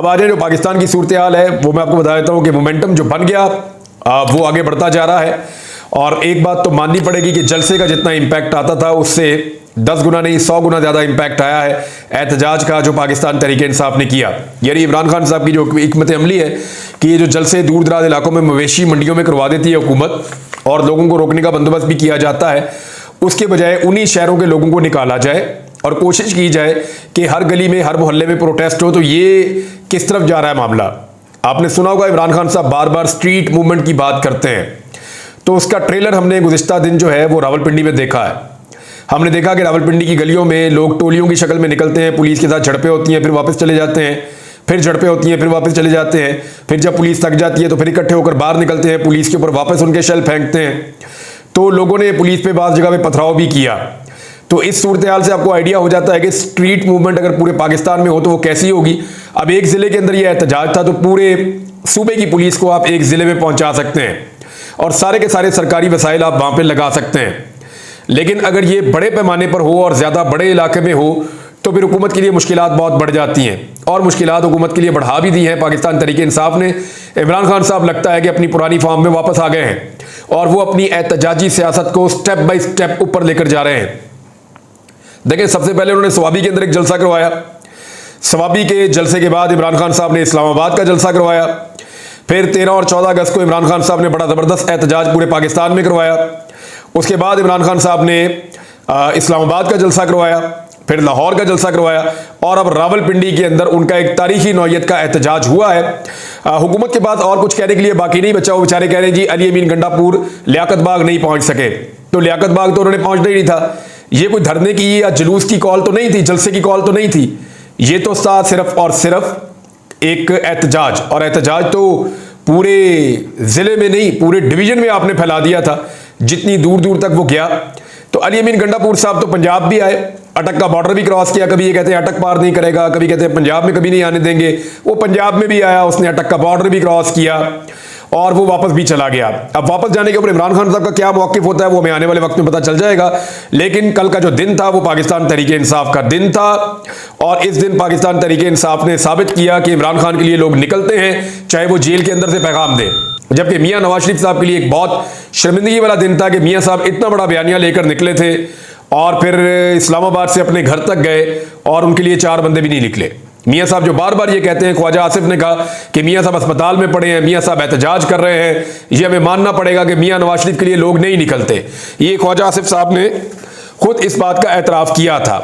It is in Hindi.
अब आ जाए जो पाकिस्तान की सूरत हाल है, वो मैं आपको बता देता हूँ कि मोमेंटम जो बन गया वो आगे बढ़ता जा रहा है। और एक बात तो माननी पड़ेगी कि जलसे का जितना इंपैक्ट आता था उससे 10 गुना नहीं 100 गुना ज़्यादा इंपैक्ट आया है एहतजाज का जो पाकिस्तान तहरीक इंसाफ ने किया। यानी इमरान खान साहब की जो हिकमत अमली है कि ये जो जलसे दूर दराज इलाकों में मवेशी मंडियों में करवा देती है हुकूमत और लोगों को रोकने का बंदोबस्त भी किया जाता है, उसके बजाय उन्हीं शहरों के लोगों को निकाला जाए और कोशिश की जाए कि हर गली में हर मोहल्ले में प्रोटेस्ट हो। तो ये किस तरफ जा रहा है मामला? आपने सुना होगा इमरान खान साहब बार बार स्ट्रीट मूवमेंट की बात करते हैं, तो उसका ट्रेलर हमने गुज़िश्ता दिन जो है वो रावलपिंडी में देखा है। हमने देखा कि रावलपिंडी की गलियों में लोग टोलियों की शक्ल में निकलते हैं, पुलिस के साथ झड़पें होती हैं, फिर वापस चले जाते हैं, फिर झड़पें होती हैं, फिर वापस चले जाते हैं, फिर जब पुलिस थक जाती है तो फिर इकट्ठे होकर बाहर निकलते हैं, पुलिस के ऊपर वापस उनके शेल फेंकते हैं। तो लोगों ने पुलिस पे बात जगह पे पथराव भी किया। तो इस सूरत हाल से आपको आइडिया हो जाता है कि स्ट्रीट मूवमेंट अगर पूरे पाकिस्तान में हो तो वो कैसी होगी। अब एक ज़िले के अंदर ये एहतजाज था तो पूरे सूबे की पुलिस को आप एक ज़िले में पहुंचा सकते हैं और सारे के सारे सरकारी वसाइल आप वहां पर लगा सकते हैं। लेकिन अगर ये बड़े पैमाने पर हो और ज़्यादा बड़े इलाके में हो तो फिर हुकूमत के लिए मुश्किलात बहुत बढ़ जाती हैं और मुश्किलात हुकूमत के लिए बढ़ा भी दी हैं पाकिस्तान तहरीक इंसाफ ने। इमरान खान साहब लगता है कि अपनी पुरानी फॉर्म में वापस आ गए हैं और वो अपनी एहतजाजी सियासत को स्टेप बाय स्टेप ऊपर लेकर जा रहे हैं। देखिए, सबसे पहले उन्होंने स्वाबी के अंदर एक जलसा करवाया। स्वाबी के जलसे के बाद इमरान खान साहब ने इस्लामाबाद का जलसा करवाया। फिर 13 और 14 अगस्त को इमरान खान साहब ने बड़ा ज़बरदस्त एहतजाज पूरे पाकिस्तान में करवाया। उसके बाद इमरान खान साहब ने इस्लामाबाद का जलसा करवाया, फिर लाहौर का जलसा करवाया और अब रावलपिंडी के अंदर उनका एक तारीखी नौयत का एहतजाज हुआ है। हुकूमत के पास और कुछ कहने के लिए बाकी नहीं बचा। वो बेचारे कह रहे हैं जी अली अमीन गंडापुर लियाकत बाग नहीं पहुंच सके, तो लियाकत बाग तो उन्होंने पहुंचना ही नहीं था। ये कोई धरने की या जुलूस की कॉल तो नहीं थी, जलसे की कॉल तो नहीं थी। ये तो था सिर्फ और सिर्फ एक एहतजाज, और एहतजाज तो पूरे ज़िले में नहीं पूरे डिवीज़न में आपने फैला दिया था जितनी दूर दूर तक वो गया। तो अली अमीन गंडापुर साहब तो पंजाब भी आए, अटक का बॉर्डर भी क्रॉस किया। कभी ये कहते हैं अटक पार नहीं करेगा, कभी कहते हैं पंजाब में कभी नहीं आने देंगे। वो पंजाब में भी आया, उसने अटक का बॉर्डर भी क्रॉस किया और वो वापस भी चला गया। अब वापस जाने के ऊपर इमरान खान साहब का क्या मौक़िफ़ होता है वो हमें आने वाले वक्त में पता चल जाएगा। लेकिन कल का जो दिन था वो पाकिस्तान तहरीक इंसाफ का दिन था और इस दिन पाकिस्तान तहरीक इंसाफ ने साबित किया कि इमरान खान के लिए लोग निकलते हैं, चाहे वो जेल के अंदर से पैगाम दें। जबकि मियां नवाज शरीफ साहब के लिए एक बहुत शर्मिंदगी वाला दिन था कि मियां साहब इतना बड़ा बयानिया लेकर निकले थे और फिर इस्लामाबाद से अपने घर तक गए और उनके लिए 4 बंदे भी नहीं निकले। मियां साहब जो बार बार ये कहते हैं, ख्वाजा आसिफ ने कहा कि मियां साहब अस्पताल में पड़े हैं, मियां साहब एहतजाज कर रहे हैं, ये हमें मानना पड़ेगा कि मियां नवाज शरीफ के लिए लोग नहीं निकलते। ये ख्वाजा आसिफ साहब ने खुद इस बात का एतराफ़ किया था।